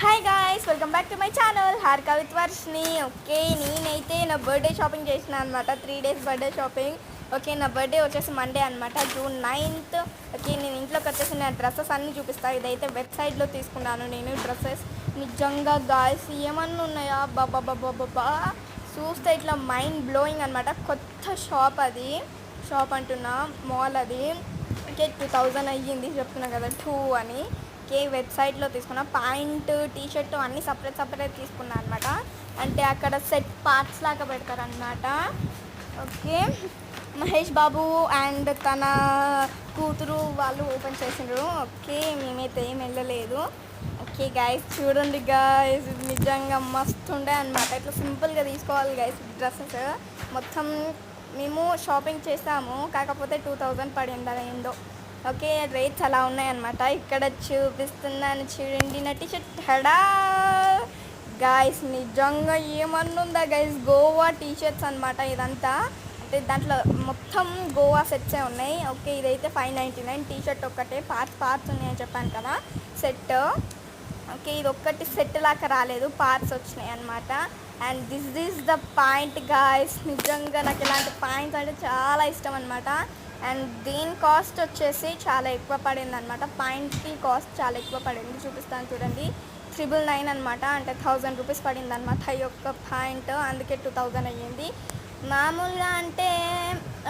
Hi guys, welcome back to my channel Harika with Varshini. Okay, నేనైతే నా birthday shopping చేసిన అనమాట. 3 days బర్త్డే షాపింగ్. ఓకే, నా బర్త్డే వచ్చేసి మండే అనమాట, June 9th. ఓకే, నేను ఇంట్లోకి వచ్చేసి నా డ్రెస్సెస్ అన్నీ చూపిస్తాను. ఇదైతే వెబ్సైట్లో తీసుకున్నాను నేను డ్రెస్సెస్. నిజంగా గాయ్స్ ఏమన్నా ఉన్నాయా బాబా, చూస్తే ఇట్లా మైండ్ బ్లోయింగ్ అనమాట. కొత్త షాప్ అది, షాప్ అంటున్నా మాల్ అది. ఓకే, 2000 అయ్యింది చెప్తున్నా కదా, 2 అని. ఓకే, వెబ్సైట్లో తీసుకున్నా. ప్యాంట్, టీషర్ట్ అన్నీ సపరేట్ తీసుకున్నా అనమాట. అంటే అక్కడ సెట్ పార్ట్స్ లాగా పెడతారనమాట. ఓకే, మహేష్ బాబు అండ్ తన కూతురు వాళ్ళు ఓపెన్ చేసిండ్రు. ఓకే, మేమైతే ఏం వెళ్ళలేదు. ఓకే గైస్, చూడండి గైస్, నిజంగా మస్తు ఉండే అనమాట. ఇట్లా సింపుల్గా తీసుకోవాలి గైస్ డ్రెస్సెస్. మొత్తం మేము షాపింగ్ చేసాము, కాకపోతే 2000 పడింది అది ఏందో. ఓకే, రేట్స్ అలా ఉన్నాయన్నమాట. ఇక్కడ చూపిస్తున్నాను చూడండి నా టీషర్ట్. హడా గాయస్, నిజంగా ఏమన్నుందా గైస్, గోవా టీషర్ట్స్ అనమాట ఇదంతా. అంటే దాంట్లో మొత్తం గోవా సెట్సే ఉన్నాయి. ఓకే, ఇదైతే 599. టీషర్ట్ ఒక్కటే, పార్ట్స్ ఉన్నాయని చెప్పాను కదా, సెట్. ఓకే, ఇది ఒక్కటి సెట్ లాగా రాలేదు, పార్ట్స్ వచ్చినాయి అనమాట. And this is the point guys. నిజంగా నాకు ఇలాంటి పాయింట్స్ అంటే చాలా ఇష్టం అనమాట. అండ్ దీని కాస్ట్ వచ్చేసి చాలా ఎక్కువ పడింది అనమాట. పాయింట్కి కాస్ట్ చాలా ఎక్కువ పడింది, చూపిస్తాను చూడండి. 999 అనమాట, అంటే 1000 రూపీస్ పడింది అనమాట ఈ యొక్క పాయింట్. అందుకే 2000 అయ్యింది. మామూలుగా అంటే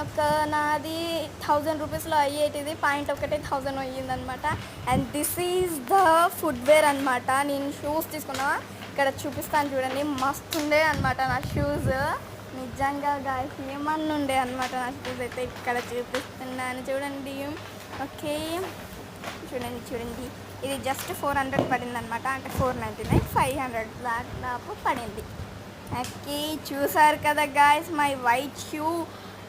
ఒక నాది 1000 రూపీస్లో అయ్యేటిది, పాయింట్ ఒకటే 1000 అయ్యిందనమాట. And this is the footwear అనమాట. నేను షూస్ తీసుకున్నా, ఇక్కడ చూపిస్తాను చూడండి. మస్తు ఉండే అనమాట నా షూస్. నిజంగా గాయస్ ఏమన్నా ఉండే అనమాట నా షూస్ అయితే. ఇక్కడ చూపిస్తున్నాను చూడండి. ఓకే, చూడండి ఇది జస్ట్ 400 పడింది అనమాట. అంటే 499, 500 దాదాపు పడింది. ఓకే, చూసారు కదా గాయస్ మై వైట్ షూ.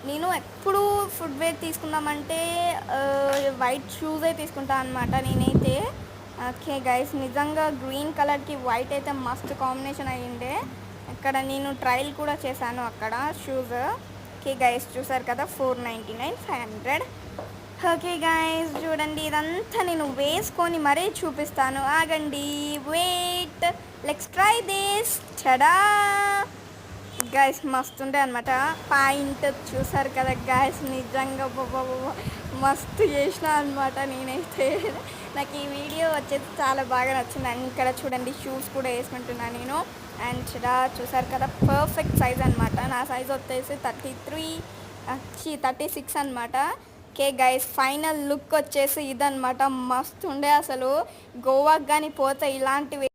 నేను ఎప్పుడు ఫుట్వేర్ తీసుకుందామంటే వైట్ షూసే తీసుకుంటాను అనమాట నేనైతే. ఓకే గైస్, నిజంగా గ్రీన్ కలర్కి వైట్ అయితే మస్తు కాంబినేషన్ అయ్యిండే. ఇక్కడ నేను ట్రయల్ కూడా చేశాను అక్కడ షూస్. ఓకే గైస్, చూసారు కదా, 499, 500. ఓకే గైస్, చూడండి ఇదంతా నేను వేసుకొని మరీ చూపిస్తాను, ఆగండి, వెయిట్, లెట్స్ ట్రై దిస్. చడా గైస్, మస్తుండే అనమాట. పాయింట్ చూసారు కదా గైస్, నిజంగా మస్తు చేసిన అనమాట నేనైతే. నాకు ఈ వీడియో వచ్చేసి చాలా బాగా నచ్చింది. అండ్ ఇక్కడ చూడండి షూస్ కూడా వేసుకుంటున్నాను నేను. అండ్ చూసారు కదా, పర్ఫెక్ట్ సైజ్ అనమాట. నా సైజ్ వచ్చేసి 36 అనమాట. ఓకే గైస్, ఫైనల్ లుక్ వచ్చేసి ఇదనమాట. మస్తు ఉండే అసలు. గోవాకి కానీ పోతే ఇలాంటివి